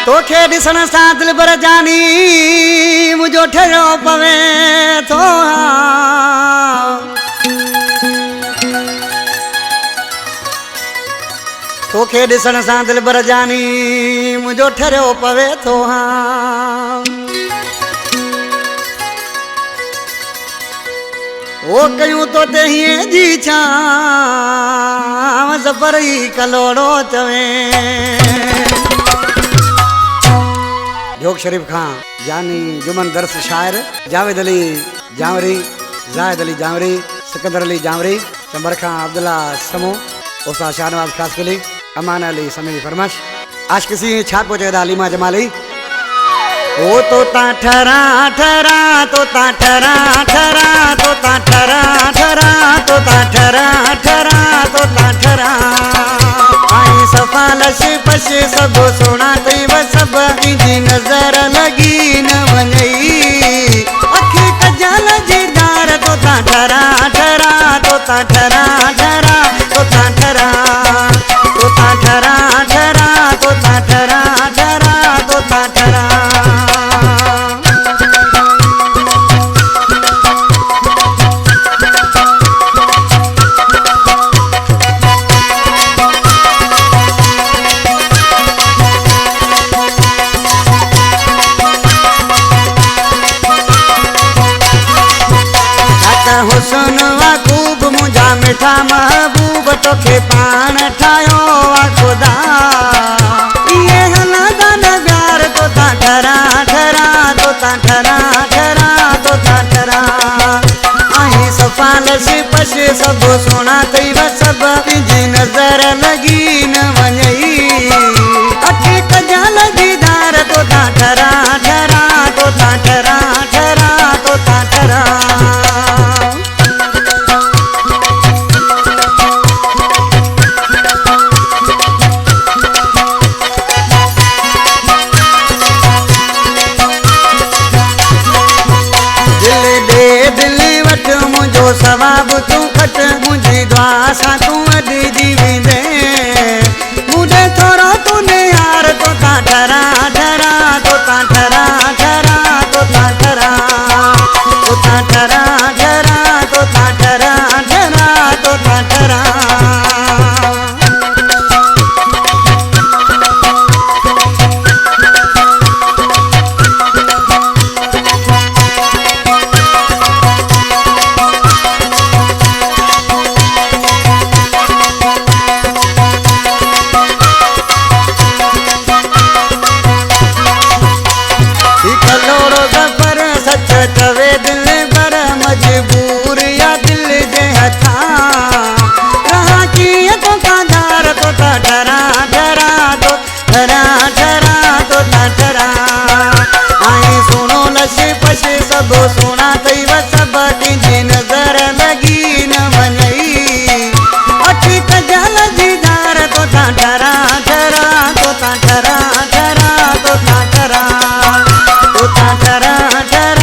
तोखे ॾिसण सां दिल भर जानी मुंहिंजो ठहियो पवे थो तोखे ॾिसण सां दिल भर जानी मुंहिंजो ठहियो पवे थो ओ कयूं तो ते हीअं जी छांव ज़बर ई कलोड़ो चवे जोग शरीफ खां जानी जुमन दरस शायर जावेद अली जावरी जाहिद अली जावरी सिकंदर अली जावरी चंबर खां अब्दुल्ला समो ओसा शाहनवाज खासकली अमान अली समी फरमाश आज किसी छाप को चेदा अलीमा जमाली ओ तो ता ठरा ठरा तो ता ठरा ठरा तो ता ठरा ठरा तो ता ठरा ठरा तो ता ठरा आई सफा लशे पशे सब सोना तई व सब इंजी नजर लगी न वनई अखी कजल जीदार तो ता ठरा ठरा तो ता ठरा ठरा तो ता ठरा तो ता ठरा ठरा तो ता ठरा ठरा तो ता ठरा हुसन वा खूब मुंहिंजा मिठा महबूब तोखे पाण ठाहियो वा खुदा इहे हलंदा न प्यार तो ता ठरा ठरा तो ता ठरा ठरा तो ता ठरा आई सफ़ा लशे पशे सभु सोना तई व सभु इंजी नज़र लगी न वञई अखी कजल दीदार तो ता ठरा ठरा तो ता ठरा ठरा तो ता ठरा सवाब तू खट मुझी दुआ सा तू अदी जीवे मुझे थोड़ा तूने यार तो ता ठरा ठरा तो ता ठरा ठरा तो ता ठरा तो ता ठरा ठरा तो ता ठरा ठरा तो ता ठरा चवे दिल पर मजबूर या दिल जे हथा रहा कीअं तो कादार तो ता ठरा ठरा तो ठरा ठरा तो ता ठरा आई सुनो लशे पशे सभु सोना तई व सभु तुंहिंजी नज़र लगी न वञई अखी कजल दीदार तो ता ठरा ठरा तो ता ठरा ठरा तो ता ठरा तो ता ठरा ठरा